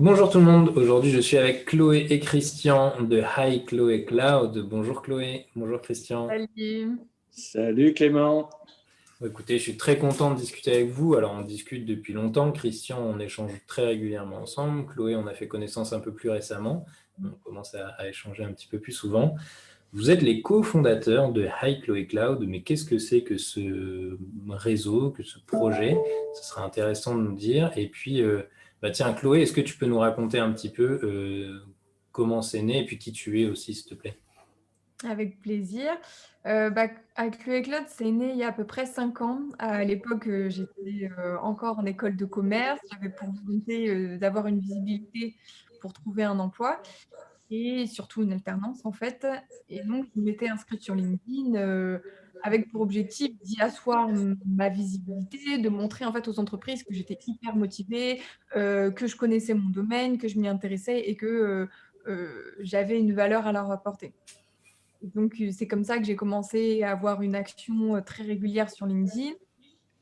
Bonjour tout le monde, aujourd'hui je suis avec Chloé et Christian de Hi Chloé Cloud. Bonjour Chloé, bonjour Christian. Salut. Salut Clément. Bon, écoutez, je suis très content de discuter avec vous. Alors on discute depuis longtemps, Christian on échange très régulièrement ensemble, Chloé on a fait connaissance un peu plus récemment, on commence à échanger un petit peu plus souvent. Vous êtes les cofondateurs de Hi Chloé Cloud, mais qu'est-ce que c'est que ce réseau, que ce projet? Ce sera intéressant de nous dire. Et puis, tiens, Chloé, est-ce que tu peux nous raconter un petit peu comment c'est né et puis qui tu es aussi, s'il te plaît? Avec plaisir. Avec le Cloud, c'est né il y a à peu près 5 ans. À l'époque, j'étais encore en école de commerce. J'avais pour volonté d'avoir une visibilité pour trouver un emploi et surtout une alternance en fait. Et donc, je m'étais inscrite sur LinkedIn avec pour objectif d'y asseoir ma visibilité, de montrer en fait aux entreprises que j'étais hyper motivée, que je connaissais mon domaine, que je m'y intéressais et que j'avais une valeur à leur apporter. Donc, c'est comme ça que j'ai commencé à avoir une action, très régulière sur LinkedIn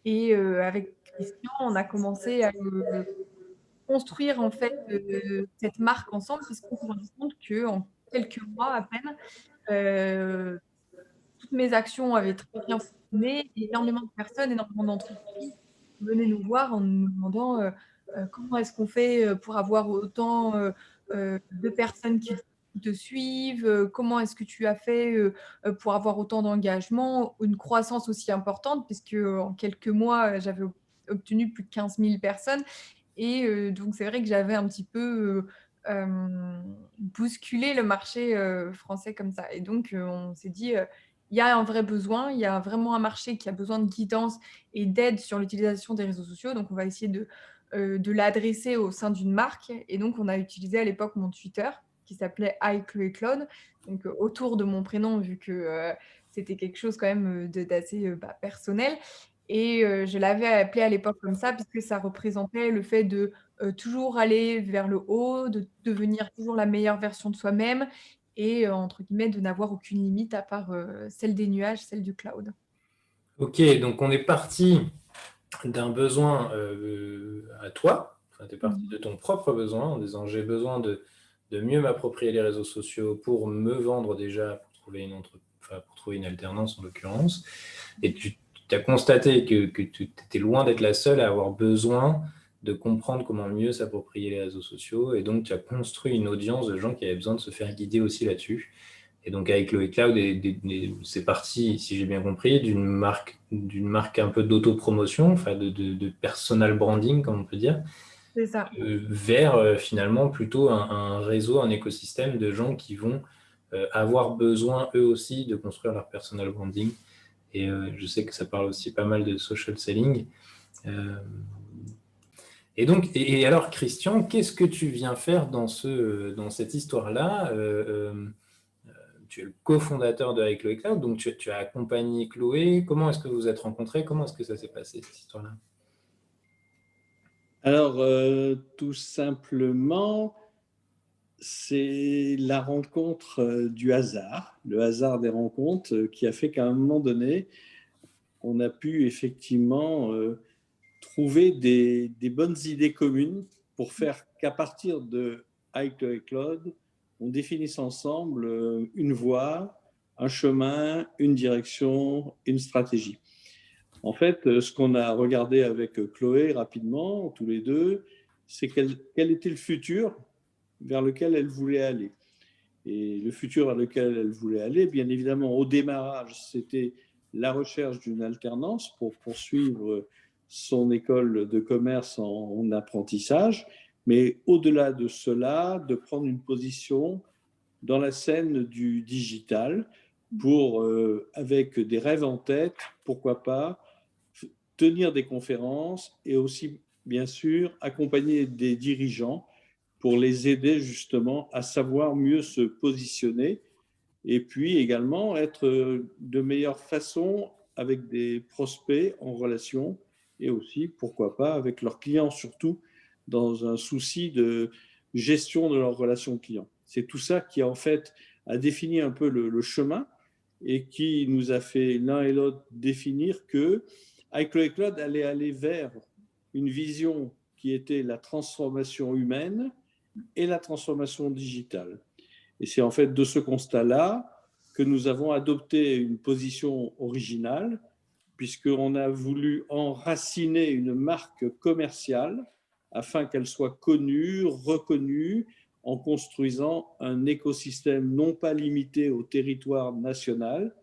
et avec Christian, on a commencé à, construire en fait, cette marque ensemble puisqu'on s'est rendu compte qu'en quelques mois à peine, heu, toutes mes actions avaient très bien fonctionné et énormément de personnes, énormément d'entreprises venaient nous voir en nous demandant, «Comment est-ce qu'on fait, pour avoir autant, de personnes qui te suivent? Comment est-ce que tu as fait, pour avoir autant d'engagement?» Une croissance aussi importante puisque, en quelques mois, j'avais obtenu plus de 15 000 personnes et donc c'est vrai que j'avais un petit peu, bousculé le marché, français comme ça et donc on s'est dit, «Il y a un vrai besoin, il y a vraiment un marché qui a besoin de guidance et d'aide sur l'utilisation des réseaux sociaux, donc on va essayer de l'adresser au sein d'une marque» et donc on a utilisé à l'époque mon Twitter qui s'appelait @chloé_claude, donc autour de mon prénom vu que, c'était quelque chose quand même, d'assez, personnel et je l'avais appelé à l'époque comme ça puisque ça représentait le fait de, toujours aller vers le haut, de devenir toujours la meilleure version de soi-même et entre guillemets, de n'avoir aucune limite à part, celle des nuages, celle du cloud. Ok, donc on est parti d'un besoin à toi, enfin, tu es parti Mmh. de ton propre besoin en disant j'ai besoin de mieux m'approprier les réseaux sociaux pour me vendre déjà, pour trouver une alternance en l'occurrence. Et tu as constaté que tu étais loin d'être la seule à avoir besoin de comprendre comment mieux s'approprier les réseaux sociaux. Et donc, tu as construit une audience de gens qui avaient besoin de se faire guider aussi là-dessus. Et donc, avec Chloé Cloud, c'est parti, si j'ai bien compris, d'une marque un peu d'autopromotion, enfin de personal branding, comme on peut dire, C'est ça. vers finalement plutôt un réseau, un écosystème de gens qui vont avoir besoin eux aussi de construire leur personal branding. Et je sais que ça parle aussi pas mal de social selling. Euh, et donc, et alors, Christian, qu'est-ce que tu viens faire dans cette histoire-là? Tu es le cofondateur de Avec Chloé Cloud, donc tu as accompagné Chloé. Comment est-ce que vous vous êtes rencontrés? Comment est-ce que ça s'est passé, cette histoire-là? Alors, tout simplement, c'est la rencontre du hasard, le hasard des rencontres qui a fait qu'à un moment donné, on a pu effectivement trouver des bonnes idées communes pour faire qu'à partir de iCloud et Cloud, on définisse ensemble une voie, un chemin, une direction, une stratégie. En fait, ce qu'on a regardé avec Chloé rapidement, tous les deux, c'est quel était le futur vers lequel elle voulait aller. Et le futur vers lequel elle voulait aller, bien évidemment, au démarrage, c'était la recherche d'une alternance pour poursuivre son école de commerce en apprentissage, mais au-delà de cela, de prendre une position dans la scène du digital pour, avec des rêves en tête, pourquoi pas, tenir des conférences et aussi, bien sûr, accompagner des dirigeants pour les aider justement à savoir mieux se positionner et puis également être de meilleure façon avec des prospects en relation et aussi, pourquoi pas, avec leurs clients, surtout dans un souci de gestion de leurs relations clients. C'est tout ça qui, en fait, a défini un peu le chemin et qui nous a fait l'un et l'autre définir que iCloud Cloud allait aller vers une vision qui était la transformation humaine et la transformation digitale. Et c'est en fait de ce constat-là que nous avons adopté une position originale, puisqu'on a voulu enraciner une marque commerciale afin qu'elle soit connue, reconnue, en construisant un écosystème non pas limité au territoire national,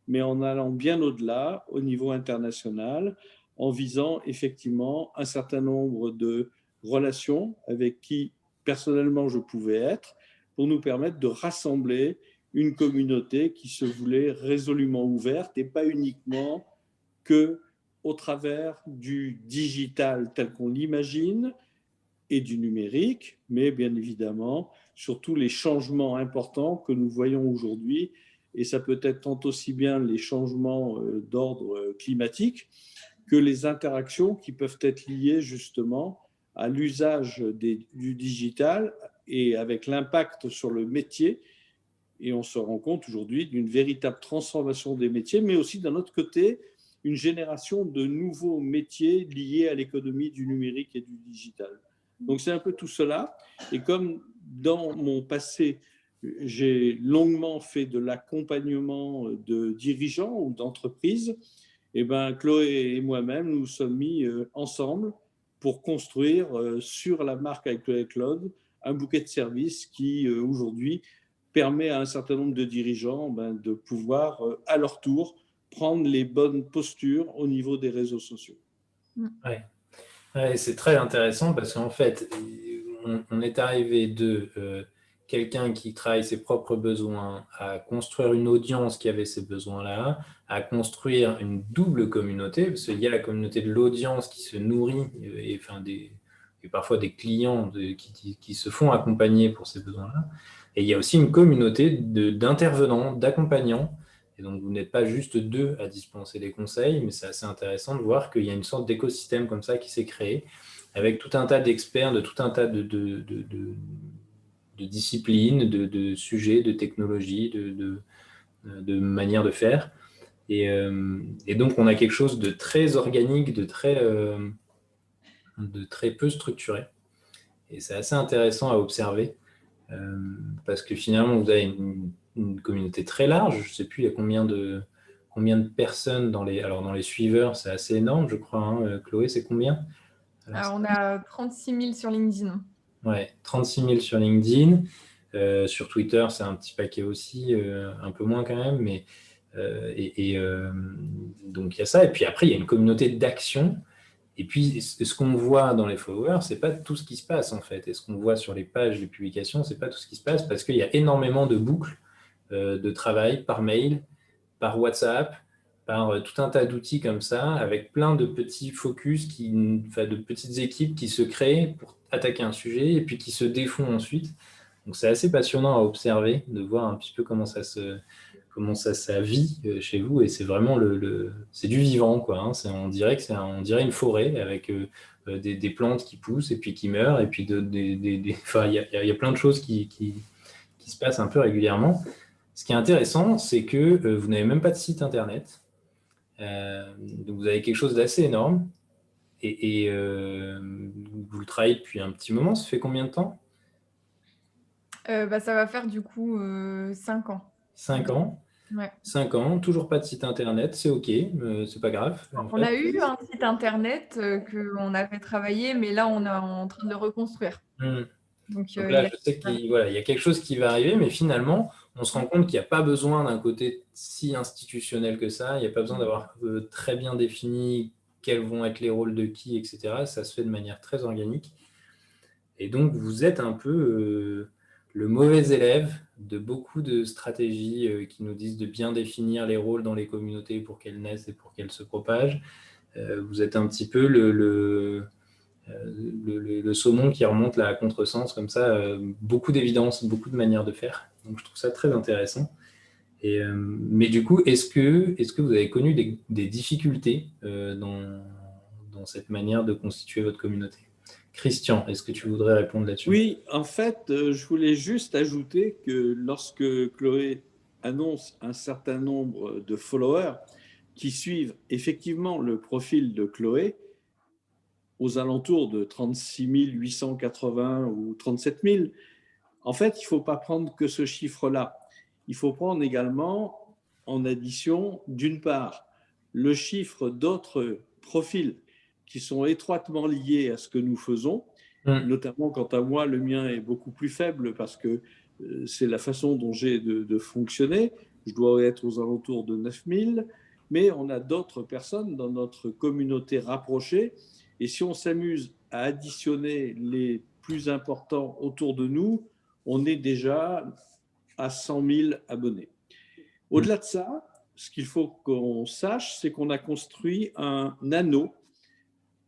mais en allant bien au-delà, au niveau international, en visant effectivement un certain nombre de relations avec qui personnellement je pouvais être, pour nous permettre de rassembler une communauté qui se voulait résolument ouverte et pas uniquement que au travers du digital tel qu'on l'imagine et du numérique, mais bien évidemment sur tous les changements importants que nous voyons aujourd'hui. Et ça peut être tant aussi bien les changements d'ordre climatique que les interactions qui peuvent être liées justement à l'usage du digital et avec l'impact sur le métier. Et on se rend compte aujourd'hui d'une véritable transformation des métiers, mais aussi d'un autre côté, une génération de nouveaux métiers liés à l'économie du numérique et du digital. Donc c'est un peu tout cela. Et comme dans mon passé, j'ai longuement fait de l'accompagnement de dirigeants ou d'entreprises, et ben Chloé et moi-même, nous sommes mis ensemble pour construire sur la marque avec Chloé Claude un bouquet de services qui aujourd'hui permet à un certain nombre de dirigeants de pouvoir à leur tour prendre les bonnes postures au niveau des réseaux sociaux. Ouais. Ouais, c'est très intéressant parce qu'en fait, on est arrivé de quelqu'un qui travaille ses propres besoins à construire une audience qui avait ces besoins-là, à construire une double communauté, parce qu'il y a la communauté de l'audience qui se nourrit et parfois des clients qui se font accompagner pour ces besoins-là. Et il y a aussi une communauté d'intervenants, d'accompagnants. Et donc, vous n'êtes pas juste deux à dispenser des conseils, mais c'est assez intéressant de voir qu'il y a une sorte d'écosystème comme ça qui s'est créé, avec tout un tas d'experts de tout un tas de disciplines, de sujets, de technologies, de manières de faire. Et donc, on a quelque chose de très organique, de très peu structuré. Et c'est assez intéressant à observer, parce que finalement, vous avez une communauté très large. Je ne sais plus, il y a combien de personnes dans les suiveurs, c'est assez énorme, je crois. Hein. Chloé, c'est combien? Alors, on a 36 000 sur LinkedIn. Ouais, 36 000 sur LinkedIn. Sur Twitter, c'est un petit paquet aussi, un peu moins quand même. Mais, donc, il y a ça. Et puis après, il y a une communauté d'action. Et puis, ce qu'on voit dans les followers, c'est pas tout ce qui se passe en fait. Et ce qu'on voit sur les pages de publication, c'est pas tout ce qui se passe parce qu'il y a énormément de boucles de travail par mail, par WhatsApp, par tout un tas d'outils comme ça, avec plein de petits focus, de petites équipes qui se créent pour attaquer un sujet et puis qui se défont ensuite. Donc c'est assez passionnant à observer, de voir un petit peu comment ça vit chez vous. Et c'est vraiment c'est du vivant, quoi. Hein. On dirait on dirait une forêt avec des plantes qui poussent et puis qui meurent. Et puis enfin, il y a plein de choses qui se passent un peu régulièrement. Ce qui est intéressant, c'est que vous n'avez même pas de site internet. Donc vous avez quelque chose d'assez énorme. Et vous le travaillez depuis un petit moment. Ça fait combien de temps? Ça va faire du coup 5 ans. 5 ans. Ouais. 5 ans, toujours pas de site internet, c'est OK, c'est pas grave. On a eu un site internet qu'on avait travaillé, mais là, on est en train de le reconstruire. Donc là, je sais qu'il y a quelque chose qui va arriver, mais finalement, on se rend compte qu'il n'y a pas besoin d'un côté si institutionnel que ça. Il n'y a pas besoin d'avoir très bien défini quels vont être les rôles de qui, etc. Ça se fait de manière très organique. Et donc, vous êtes un peu le mauvais élève de beaucoup de stratégies qui nous disent de bien définir les rôles dans les communautés pour qu'elles naissent et pour qu'elles se propagent. Vous êtes un petit peu le saumon qui remonte là à contresens, comme ça, beaucoup d'évidence, beaucoup de manières de faire. Donc, je trouve ça très intéressant. Mais du coup, est-ce que vous avez connu des difficultés dans cette manière de constituer votre communauté? Christian, est-ce que tu voudrais répondre là-dessus? Oui, en fait, je voulais juste ajouter que lorsque Chloé annonce un certain nombre de followers qui suivent effectivement le profil de Chloé, aux alentours de 36 880 ou 37 000. En fait, il ne faut pas prendre que ce chiffre-là. Il faut prendre également en addition, d'une part, le chiffre d'autres profils qui sont étroitement liés à ce que nous faisons. Notamment, quant à moi, le mien est beaucoup plus faible parce que c'est la façon dont j'ai de fonctionner. Je dois être aux alentours de 9 000, mais on a d'autres personnes dans notre communauté rapprochée. Et si on s'amuse à additionner les plus importants autour de nous, on est déjà à 100 000 abonnés. Au-delà de ça, ce qu'il faut qu'on sache, c'est qu'on a construit un anneau.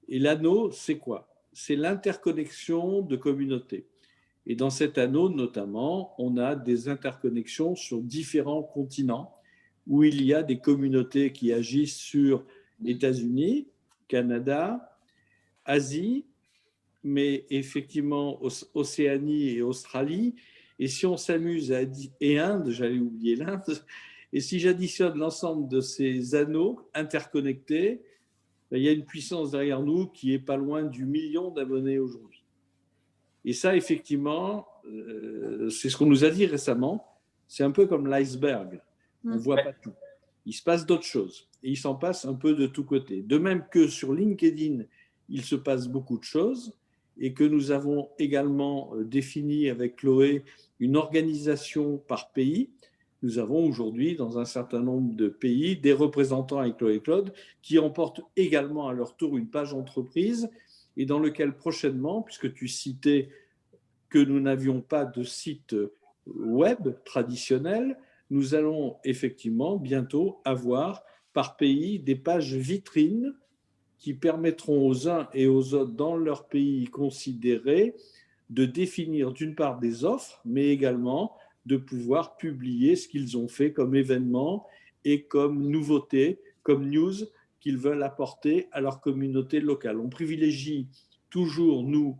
Et l'anneau, c'est quoi? C'est l'interconnexion de communautés. Et dans cet anneau, notamment, on a des interconnexions sur différents continents où il y a des communautés qui agissent sur États-Unis, Canada, Asie, mais effectivement Océanie et Australie. Et si on s'amuse et Inde, j'allais oublier l'Inde, et si j'additionne l'ensemble de ces anneaux interconnectés, il y a une puissance derrière nous qui est pas loin du million d'abonnés aujourd'hui. Et ça, effectivement, c'est ce qu'on nous a dit récemment, c'est un peu comme l'iceberg. On ne voit pas tout. Il se passe d'autres choses. Et il s'en passe un peu de tous côtés. De même que sur LinkedIn, il se passe beaucoup de choses et que nous avons également défini avec Chloé une organisation par pays. Nous avons aujourd'hui, dans un certain nombre de pays, des représentants avec Chloé et Claude qui emportent également à leur tour une page entreprise et dans lequel prochainement, puisque tu citais que nous n'avions pas de site web traditionnel, nous allons effectivement bientôt avoir par pays des pages vitrines qui permettront aux uns et aux autres dans leur pays considérés de définir d'une part des offres, mais également de pouvoir publier ce qu'ils ont fait comme événement et comme nouveauté, comme news qu'ils veulent apporter à leur communauté locale. On privilégie toujours, nous,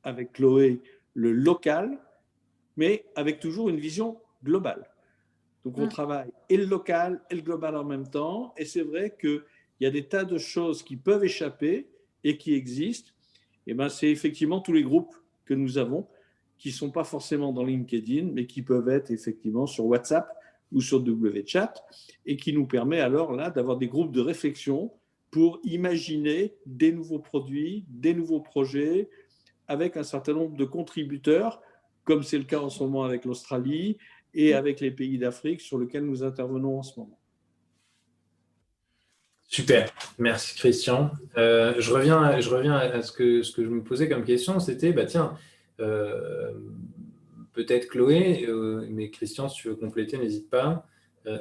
avec Chloé, le local, mais avec toujours une vision globale. Donc on travaille et le local et le global en même temps, et c'est vrai qu'il y a des tas de choses qui peuvent échapper et qui existent. Et ben, c'est effectivement tous les groupes que nous avons qui ne sont pas forcément dans LinkedIn, mais qui peuvent être effectivement sur WhatsApp ou sur WeChat, et qui nous permet alors là d'avoir des groupes de réflexion pour imaginer des nouveaux produits, des nouveaux projets, avec un certain nombre de contributeurs, comme c'est le cas en ce moment avec l'Australie et avec les pays d'Afrique sur lesquels nous intervenons en ce moment. Super, merci Christian. Je reviens à ce que je me posais comme question, c'était, peut-être Chloé, mais Christian, si tu veux compléter, n'hésite pas.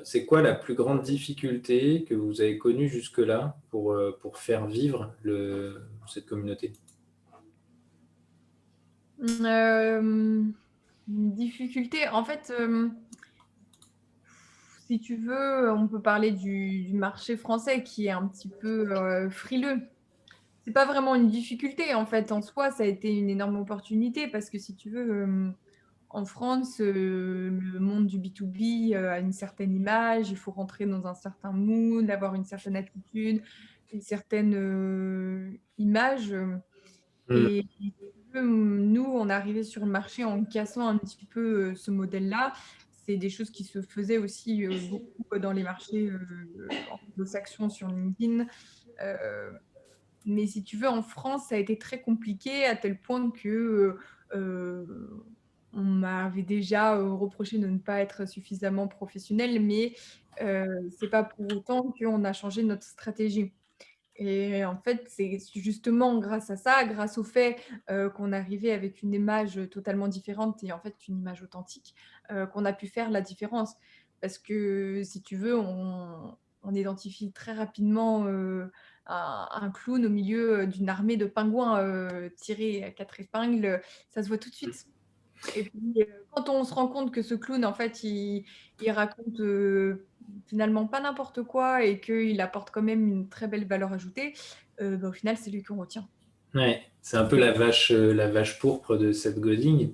C'est quoi la plus grande difficulté que vous avez connue jusque-là pour faire vivre cette communauté? Une difficulté, en fait, si tu veux, on peut parler du marché français qui est un petit peu frileux. C'est pas vraiment une difficulté, en fait, en soi, ça a été une énorme opportunité parce que si tu veux, en France, le monde du B2B a une certaine image, il faut rentrer dans un certain mood, avoir une certaine attitude, une certaine image. Et nous, on est arrivé sur le marché en cassant un petit peu ce modèle-là. C'est des choses qui se faisaient aussi beaucoup dans les marchés anglo-saxons sur LinkedIn. Mais si tu veux, en France, ça a été très compliqué à tel point que on m'avait déjà reproché de ne pas être suffisamment professionnel, mais c'est pas pour autant qu'on a changé notre stratégie. Et en fait, c'est justement grâce à ça, grâce au fait qu'on arrivait avec une image totalement différente et en fait une image authentique, qu'on a pu faire la différence. Parce que si tu veux, on identifie très rapidement un clown au milieu d'une armée de pingouins tirés à 4 épingles. Ça se voit tout de suite. Et puis, quand on se rend compte que ce clown, en fait, il raconte finalement pas n'importe quoi et qu'il apporte quand même une très belle valeur ajoutée, au final, c'est lui qu'on retient. Ouais, c'est un peu la vache pourpre de Seth Godin.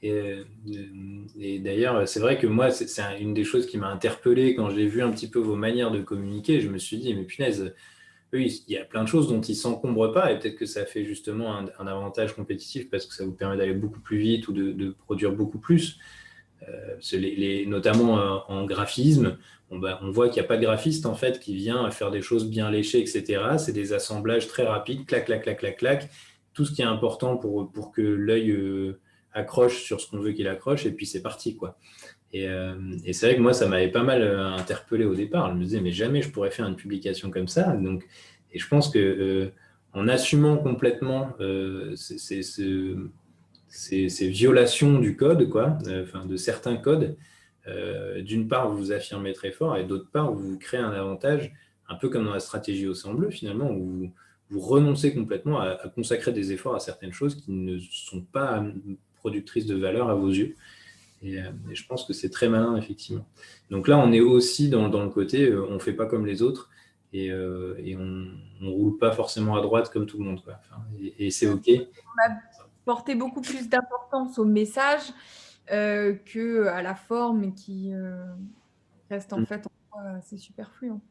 Et d'ailleurs, c'est vrai que moi, c'est une des choses qui m'a interpellé quand j'ai vu un petit peu vos manières de communiquer. Je me suis dit, mais punaise, oui, il y a plein de choses dont ils ne s'encombrent pas et peut-être que ça fait justement un avantage compétitif parce que ça vous permet d'aller beaucoup plus vite ou de produire beaucoup plus. Notamment en graphisme, on voit qu'il n'y a pas de graphiste en fait qui vient faire des choses bien léchées, etc. C'est des assemblages très rapides, clac, clac, clac, clac, clac. Tout ce qui est important pour que l'œil accroche sur ce qu'on veut qu'il accroche et puis c'est parti, quoi. Et c'est vrai que moi, ça m'avait pas mal interpellé au départ. Je me disais, mais jamais je pourrais faire une publication comme ça. Donc, et je pense que en assumant complètement ces violations du code, quoi, de certains codes, d'une part, vous vous affirmez très fort et d'autre part, vous créez un avantage, un peu comme dans la stratégie Océan Bleu, finalement, où vous renoncez complètement à consacrer des efforts à certaines choses qui ne sont pas productrices de valeur à vos yeux. Et je pense que c'est très malin, effectivement. Donc là, on est aussi dans le côté, on ne fait pas comme les autres et on ne roule pas forcément à droite comme tout le monde, quoi. Et c'est OK. On a porté beaucoup plus d'importance au message qu'à la forme qui reste en fait assez superflu. Hein.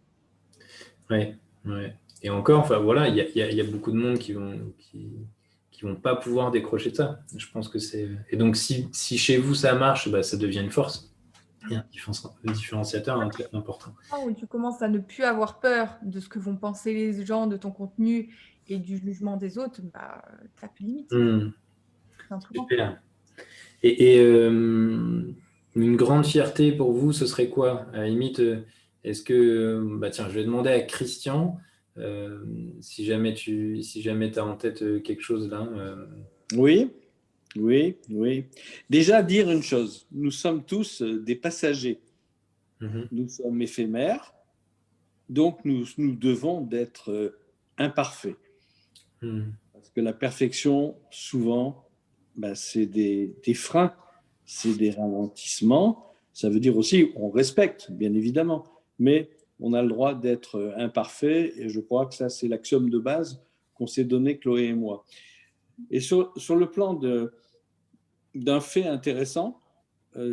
Ouais, ouais. Et encore, enfin voilà, il y a beaucoup de monde qui vont pas pouvoir décrocher de ça. Je pense que c'est. Et donc, si chez vous ça marche, bah, ça devient une force. Il y a un différenciateur important. Où tu commences à ne plus avoir peur de ce que vont penser les gens de ton contenu et du jugement des autres, bah, t'as plus de limite. Super. Et une grande fierté pour vous, ce serait quoi? À la limite, est-ce que, bah tiens, je vais demander à Christian, si jamais tu as en tête quelque chose là. Oui. Déjà, dire une chose, nous sommes tous des passagers. Nous sommes éphémères, donc nous devons d'être imparfaits. Parce que la perfection, souvent, c'est des freins, c'est des ralentissements. Ça veut dire aussi, on respecte, bien évidemment, mais on a le droit d'être imparfait, et je crois que ça, c'est l'axiome de base qu'on s'est donné, Chloé et moi. Et sur le plan d'un fait intéressant,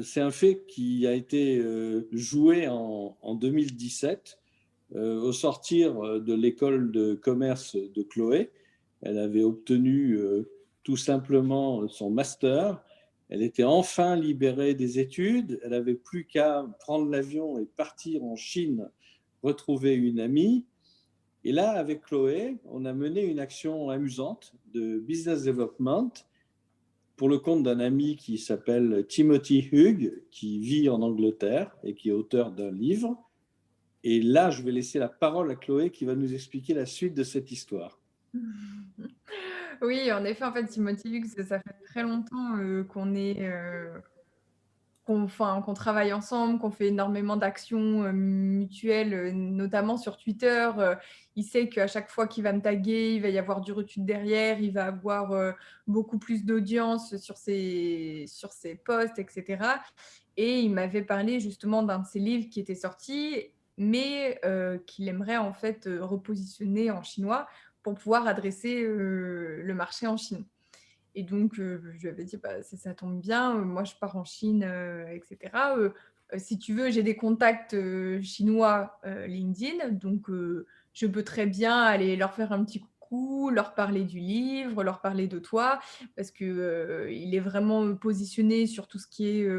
c'est un fait qui a été joué en 2017 au sortir de l'école de commerce de Chloé. Elle avait obtenu tout simplement son master. Elle était enfin libérée des études. Elle n'avait plus qu'à prendre l'avion et partir en Chine, retrouver une amie. Et là, avec Chloé, on a mené une action amusante de business development pour le compte d'un ami qui s'appelle Timothy Hugh, qui vit en Angleterre et qui est auteur d'un livre. Et là, je vais laisser la parole à Chloé qui va nous expliquer la suite de cette histoire. Oui, en effet, en fait, Timothy Hughes, ça fait très longtemps qu'on travaille ensemble, qu'on fait énormément d'actions mutuelles, notamment sur Twitter. Il sait qu'à chaque fois qu'il va me taguer, il va y avoir du retweet derrière, il va avoir beaucoup plus d'audience sur ses posts, etc. Et il m'avait parlé justement d'un de ses livres qui était sorti, mais qu'il aimerait en fait repositionner en chinois pour pouvoir adresser le marché en Chine. Et donc, je lui avais dit, bah, ça tombe bien, moi je pars en Chine, etc. Si tu veux, j'ai des contacts chinois LinkedIn, donc je peux très bien aller leur faire un petit coucou, leur parler du livre, leur parler de toi, parce qu'il est vraiment positionné sur tout ce qui est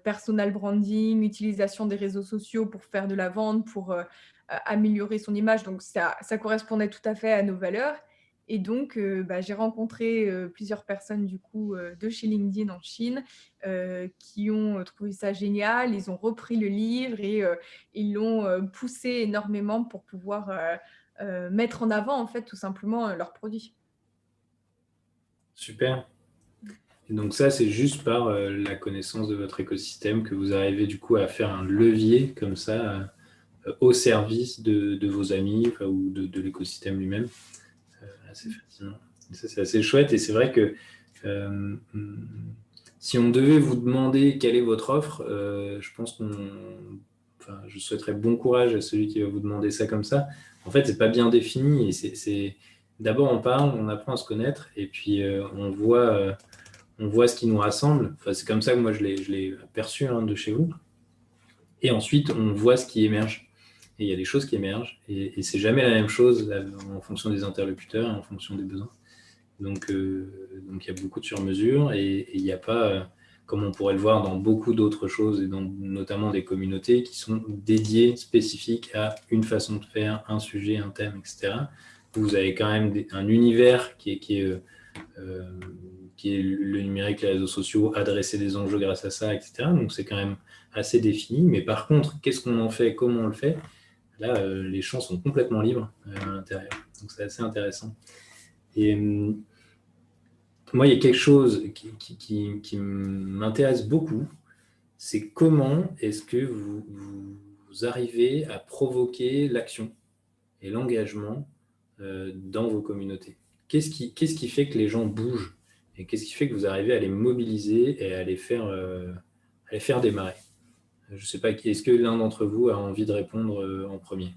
personal branding, utilisation des réseaux sociaux pour faire de la vente, pour améliorer son image. Donc, ça correspondait tout à fait à nos valeurs. Et donc, j'ai rencontré plusieurs personnes du coup de chez LinkedIn en Chine qui ont trouvé ça génial. Ils ont repris le livre et ils l'ont poussé énormément pour pouvoir mettre en avant en fait tout simplement leurs produits. Super. Et donc ça, c'est juste par la connaissance de votre écosystème que vous arrivez du coup à faire un levier comme ça au service de vos amis ou de l'écosystème lui-même. Assez facilement. Ça, c'est assez chouette et c'est vrai que si on devait vous demander quelle est votre offre, je pense je souhaiterais bon courage à celui qui va vous demander ça comme ça. En fait, c'est pas bien défini et d'abord on parle, on apprend à se connaître et puis on voit ce qui nous rassemble. Enfin, c'est comme ça que moi je l'ai perçu de chez vous. Et ensuite, on voit ce qui émerge. et il y a des choses qui émergent, et c'est jamais la même chose en fonction des interlocuteurs et en fonction des besoins. Donc il y a beaucoup de sur-mesure, et il n'y a pas, comme on pourrait le voir dans beaucoup d'autres choses, et notamment des communautés qui sont dédiées, spécifiques à une façon de faire, un sujet, un thème, etc. Vous avez quand même un univers qui est le numérique, les réseaux sociaux, adresser des enjeux grâce à ça, etc. Donc c'est quand même assez défini. Mais par contre, qu'est-ce qu'on en fait, comment on le fait? Là, les champs sont complètement libres à l'intérieur. Donc c'est assez intéressant. Et moi, il y a quelque chose qui m'intéresse beaucoup, c'est comment est-ce que vous arrivez à provoquer l'action et l'engagement dans vos communautés. Qu'est-ce qui fait que les gens bougent, et qu'est-ce qui fait que vous arrivez à les mobiliser et à les faire démarrer? Je ne sais pas, est-ce que l'un d'entre vous a envie de répondre en premier?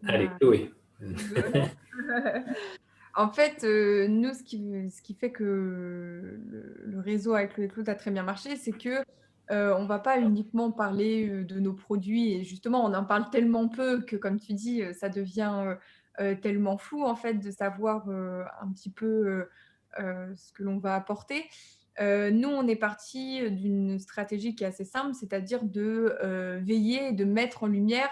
Allez, Chloé. En fait, nous, ce qui fait que le réseau avec le Claude a très bien marché, c'est que on ne va pas uniquement parler de nos produits. Et justement, on en parle tellement peu que, comme tu dis, ça devient tellement flou, en fait, de savoir un petit peu ce que l'on va apporter. Nous, on est parti d'une stratégie qui est assez simple, c'est-à-dire de veiller et de mettre en lumière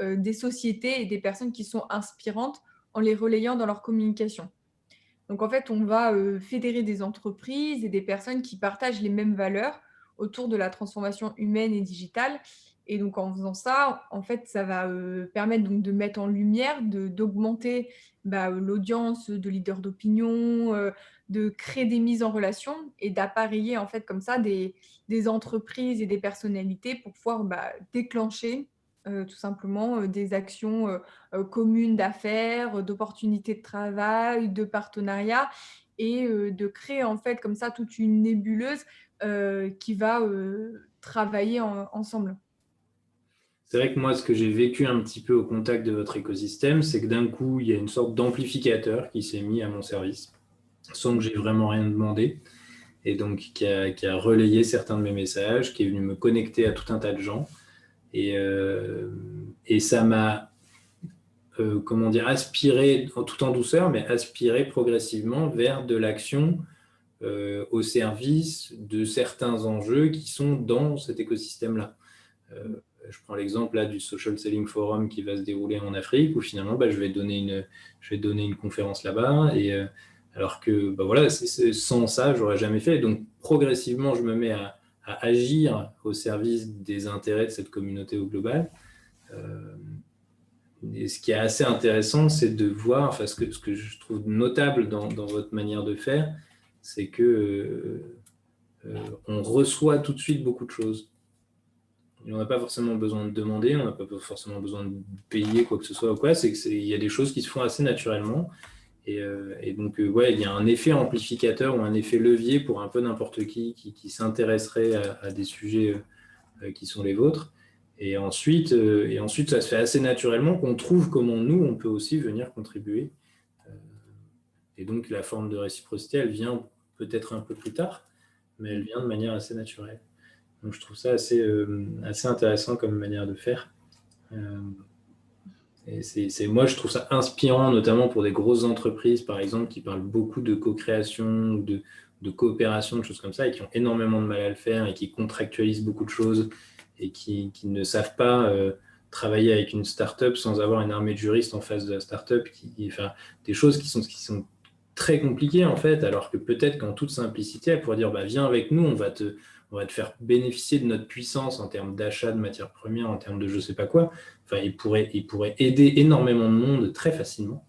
des sociétés et des personnes qui sont inspirantes en les relayant dans leur communication. Donc en fait, on va fédérer des entreprises et des personnes qui partagent les mêmes valeurs autour de la transformation humaine et digitale. Et donc en faisant ça, en fait, ça va permettre donc de mettre en lumière, d'augmenter l'audience de leaders d'opinion, de créer des mises en relation et d'appareiller en fait comme ça des entreprises et des personnalités pour pouvoir déclencher tout simplement des actions communes d'affaires, d'opportunités de travail, de partenariats, et de créer en fait comme ça toute une nébuleuse qui va travailler ensemble. C'est vrai que moi, ce que j'ai vécu un petit peu au contact de votre écosystème, c'est que d'un coup, il y a une sorte d'amplificateur qui s'est mis à mon service, sans que j'ai vraiment rien demandé, et donc qui a relayé certains de mes messages, qui est venu me connecter à tout un tas de gens. Et ça m'a, comment dire, aspiré, tout en douceur, mais aspiré progressivement vers de l'action au service de certains enjeux qui sont dans cet écosystème-là. Je prends l'exemple là du Social Selling Forum qui va se dérouler en Afrique, où finalement je vais donner une conférence là-bas, et alors que voilà, sans ça, j'aurais jamais fait. Donc progressivement, je me mets à agir au service des intérêts de cette communauté au global. Et ce qui est assez intéressant, c'est de voir, enfin, ce que je trouve notable dans votre manière de faire, c'est que on reçoit tout de suite beaucoup de choses. On n'a pas forcément besoin de demander, on n'a pas forcément besoin de payer quoi que ce soit ou quoi. Il y a des choses qui se font assez naturellement. Et donc, ouais, il y a un effet amplificateur ou un effet levier pour un peu n'importe qui s'intéresserait à des sujets qui sont les vôtres. Et ensuite, ça se fait assez naturellement qu'on trouve comment nous, on peut aussi venir contribuer. Et donc, la forme de réciprocité, elle vient peut-être un peu plus tard, mais elle vient de manière assez naturelle. Donc, je trouve ça assez intéressant comme manière de faire. Et moi, je trouve ça inspirant, notamment pour des grosses entreprises, par exemple, qui parlent beaucoup de co-création, de coopération, de choses comme ça, et qui ont énormément de mal à le faire, et qui contractualisent beaucoup de choses, et qui ne savent pas travailler avec une start-up sans avoir une armée de juristes en face de la start-up, enfin, des choses qui sont très compliquées, en fait, alors que peut-être qu'en toute simplicité, elle pourrait dire, viens avec nous, on va te faire bénéficier de notre puissance en termes d'achat de matières premières, en termes de je ne sais pas quoi. Enfin, il pourrait aider énormément de monde très facilement.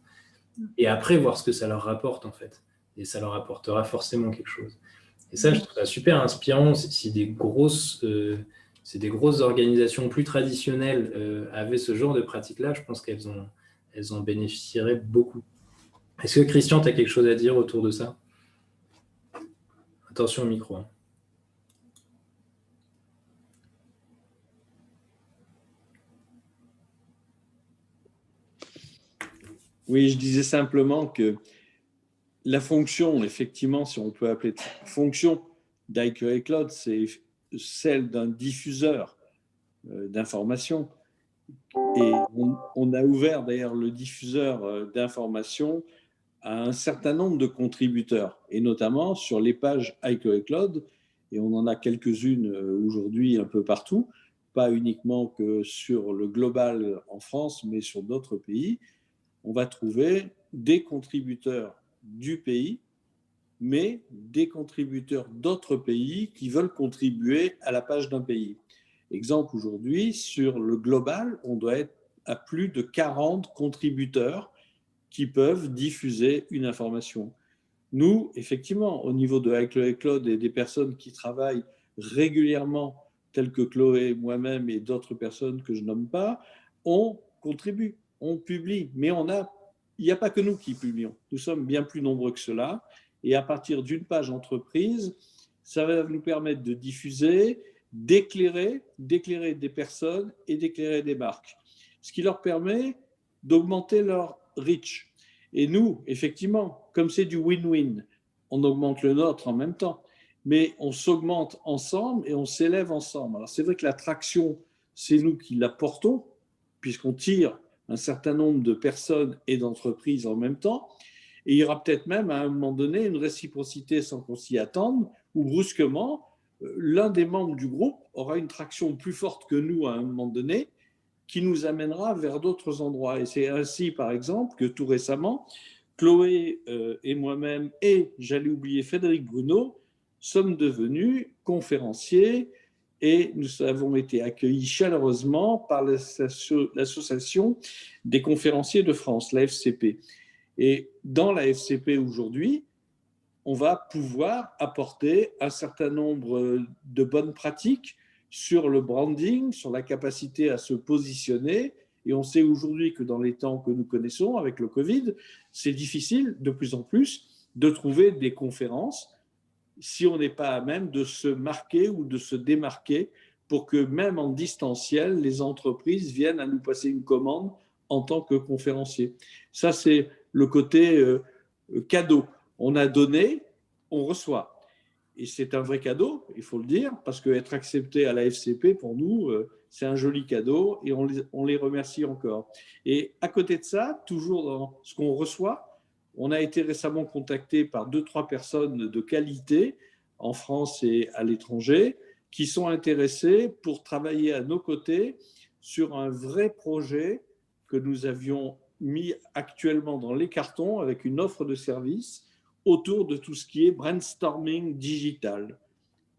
Et après, voir ce que ça leur rapporte, en fait. Et ça leur apportera forcément quelque chose. Et ça, je trouve ça super inspirant. Si des grosses organisations plus traditionnelles avaient ce genre de pratique-là, je pense qu'elles en bénéficieraient beaucoup. Est-ce que Christian, tu as quelque chose à dire autour de ça? Attention au micro. Hein. Oui, je disais simplement que la fonction, effectivement, si on peut appeler fonction d'Icure Cloud, c'est celle d'un diffuseur d'information. Et on a ouvert d'ailleurs le diffuseur d'information à un certain nombre de contributeurs, et notamment sur les pages iCloud, et on en a quelques-unes aujourd'hui un peu partout, pas uniquement que sur le global en France, mais sur d'autres pays. On va trouver des contributeurs du pays, mais des contributeurs d'autres pays qui veulent contribuer à la page d'un pays. Exemple, aujourd'hui, sur le global, on doit être à plus de 40 contributeurs qui peuvent diffuser une information. Nous, effectivement, au niveau de iCloud et des personnes qui travaillent régulièrement, telles que Chloé, moi-même et d'autres personnes que je nomme pas, on contribue, on publie, mais il n'y a pas que nous qui publions. Nous sommes bien plus nombreux que cela. Et à partir d'une page entreprise, ça va nous permettre de diffuser, d'éclairer des personnes et d'éclairer des marques. Ce qui leur permet d'augmenter leur reach. Et nous, effectivement, comme c'est du win-win, on augmente le nôtre en même temps, mais on s'augmente ensemble et on s'élève ensemble. Alors c'est vrai que l'attraction, c'est nous qui la portons, puisqu'on tire un certain nombre de personnes et d'entreprises en même temps. Et il y aura peut-être même à un moment donné une réciprocité sans qu'on s'y attende, où brusquement, l'un des membres du groupe aura une traction plus forte que nous à un moment donné, qui nous amènera vers d'autres endroits. Et c'est ainsi, par exemple, que tout récemment, Chloé et moi-même, et j'allais oublier Frédéric Bruno, sommes devenus conférenciers et nous avons été accueillis chaleureusement par l'association des conférenciers de France, la FCP. Et dans la FCP aujourd'hui, on va pouvoir apporter un certain nombre de bonnes pratiques sur le branding, sur la capacité à se positionner. Et on sait aujourd'hui que dans les temps que nous connaissons avec le Covid, c'est difficile de plus en plus de trouver des conférences si on n'est pas à même de se marquer ou de se démarquer pour que même en distanciel, les entreprises viennent à nous passer une commande en tant que conférencier. Ça, c'est le côté cadeau. On a donné, on reçoit. Et c'est un vrai cadeau, il faut le dire, parce qu'être accepté à la FCP, pour nous, c'est un joli cadeau et on les remercie encore. Et à côté de ça, toujours dans ce qu'on reçoit, on a été récemment contacté par 2-3 personnes de qualité en France et à l'étranger qui sont intéressées pour travailler à nos côtés sur un vrai projet que nous avions mis actuellement dans les cartons avec une offre de service autour de tout ce qui est brainstorming digital.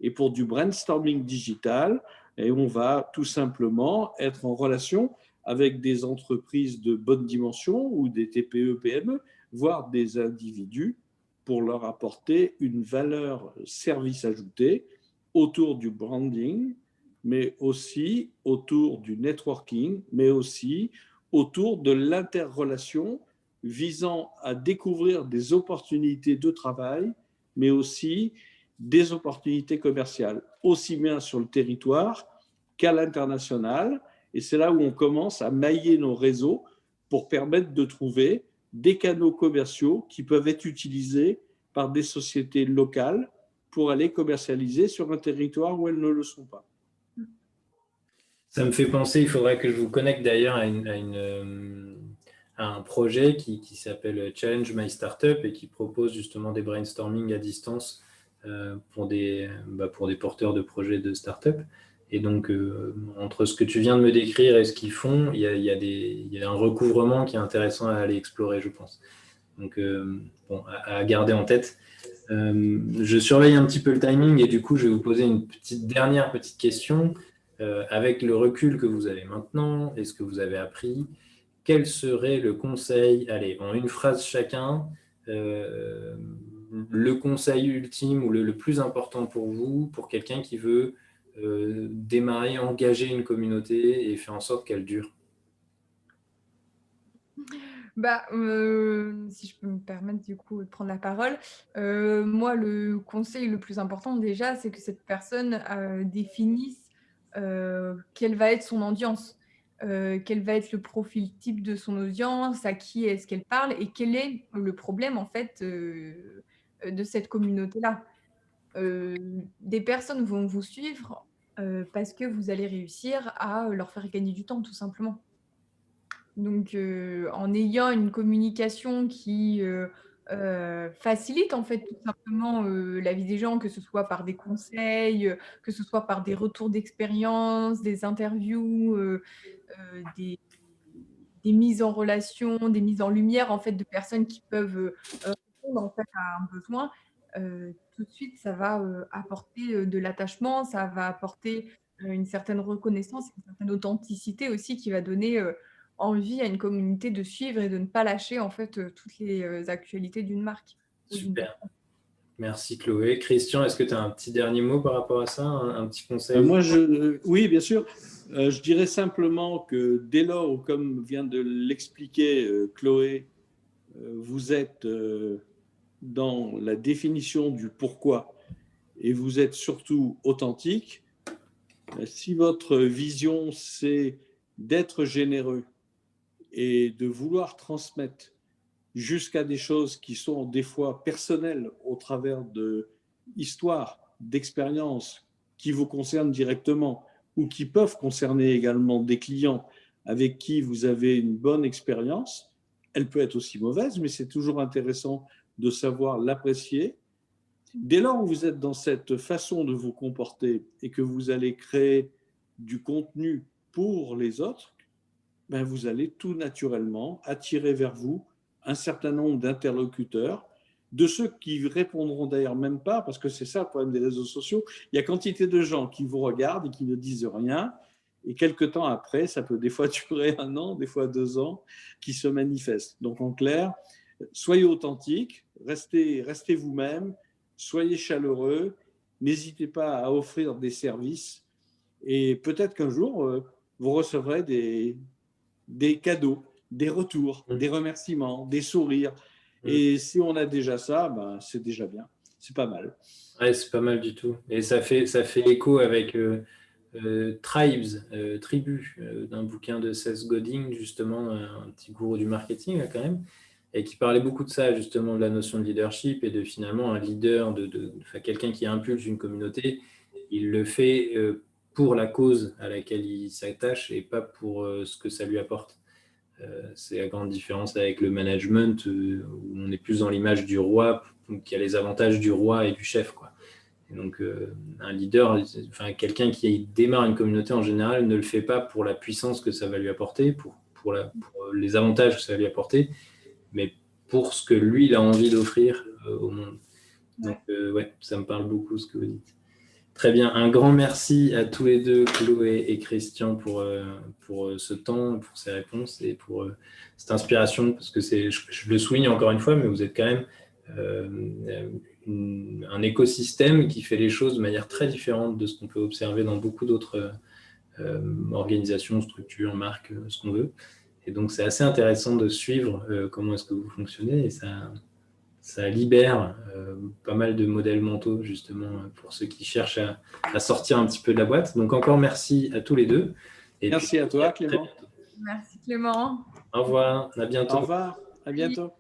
Et pour du brainstorming digital, on va tout simplement être en relation avec des entreprises de bonne dimension ou des TPE, PME, voire des individus pour leur apporter une valeur service ajouté autour du branding, mais aussi autour du networking, mais aussi autour de l'interrelation visant à découvrir des opportunités de travail, mais aussi des opportunités commerciales, aussi bien sur le territoire qu'à l'international. Et c'est là où on commence à mailler nos réseaux pour permettre de trouver des canaux commerciaux qui peuvent être utilisés par des sociétés locales pour aller commercialiser sur un territoire où elles ne le sont pas. Ça me fait penser, il faudrait que je vous connecte d'ailleurs à un projet qui s'appelle Challenge My Startup et qui propose justement des brainstorming à distance pour des porteurs de projets de startup. Et donc, entre ce que tu viens de me décrire et ce qu'ils font, il y a un recouvrement qui est intéressant à aller explorer, je pense. Donc, à garder en tête. Je surveille un petit peu le timing et du coup, je vais vous poser une dernière petite question. Avec le recul que vous avez maintenant et ce que vous avez appris, quel serait le conseil, allez, en une phrase chacun, le conseil ultime ou le plus important pour vous, pour quelqu'un qui veut démarrer, engager une communauté et faire en sorte qu'elle dure? Si je peux me permettre du coup de prendre la parole, moi le conseil le plus important déjà, c'est que cette personne définisse quelle va être son audience, quel va être le profil type de son audience, à qui est-ce qu'elle parle et quel est le problème en fait de cette communauté-là. Des personnes vont vous suivre parce que vous allez réussir à leur faire gagner du temps, tout simplement. Donc, en ayant une communication qui facilite en fait tout simplement la vie des gens, que ce soit par des conseils, que ce soit par des retours d'expérience, des interviews, des mises en relation, des mises en lumière en fait de personnes qui peuvent répondre en fait à un besoin, tout de suite ça va apporter de l'attachement, ça va apporter une certaine reconnaissance, une certaine authenticité aussi qui va donner envie à une communauté de suivre et de ne pas lâcher en fait toutes les actualités d'une marque ou d'une Super. personne. Merci Chloé. Christian, est-ce que tu as un petit dernier mot par rapport à ça, un petit conseil? Oui, bien sûr. Je dirais simplement que dès lors où, comme vient de l'expliquer Chloé, vous êtes dans la définition du pourquoi et vous êtes surtout authentique, si votre vision c'est d'être généreux et de vouloir transmettre jusqu'à des choses qui sont des fois personnelles au travers de histoires, d'expériences qui vous concernent directement ou qui peuvent concerner également des clients avec qui vous avez une bonne expérience. Elle peut être aussi mauvaise, mais c'est toujours intéressant de savoir l'apprécier. Dès lors où vous êtes dans cette façon de vous comporter et que vous allez créer du contenu pour les autres, ben vous allez tout naturellement attirer vers vous un certain nombre d'interlocuteurs, de ceux qui répondront d'ailleurs même pas, parce que c'est ça le problème des réseaux sociaux. Il y a quantité de gens qui vous regardent et qui ne disent rien, et quelques temps après, ça peut des fois durer 1 an, des fois 2 ans, qui se manifestent. Donc en clair, soyez authentique, restez vous-même, soyez chaleureux, n'hésitez pas à offrir des services, et peut-être qu'un jour, vous recevrez des cadeaux, des retours, des remerciements, des sourires. Et si on a déjà ça, ben, c'est déjà bien. C'est pas mal. Ouais, c'est pas mal du tout. Et ça fait écho avec Tribes, Tribu, d'un bouquin de Seth Godin, justement, un petit gourou du marketing, là, quand même, et qui parlait beaucoup de ça, justement, de la notion de leadership et de finalement un leader, quelqu'un qui impulse une communauté, il le fait pour la cause à laquelle il s'attache et pas pour ce que ça lui apporte. C'est la grande différence avec le management, où on est plus dans l'image du roi, qui a les avantages du roi et du chef, quoi. Et donc, un leader, enfin, quelqu'un qui démarre une communauté en général ne le fait pas pour la puissance que ça va lui apporter, pour les avantages que ça va lui apporter, mais pour ce que lui, il a envie d'offrir au monde. Donc, ouais, ça me parle beaucoup ce que vous dites. Très bien, un grand merci à tous les deux, Chloé et Christian, pour ce temps, pour ces réponses et pour cette inspiration, parce que je le souligne encore une fois, mais vous êtes quand même un écosystème qui fait les choses de manière très différente de ce qu'on peut observer dans beaucoup d'autres organisations, structures, marques, ce qu'on veut. Et donc, c'est assez intéressant de suivre comment est-ce que vous fonctionnez, et ça libère pas mal de modèles mentaux, justement, pour ceux qui cherchent à sortir un petit peu de la boîte. Donc, encore merci à tous les deux. Et merci à toi, Clément. Merci, Clément. Au revoir, à bientôt. Au revoir, à bientôt.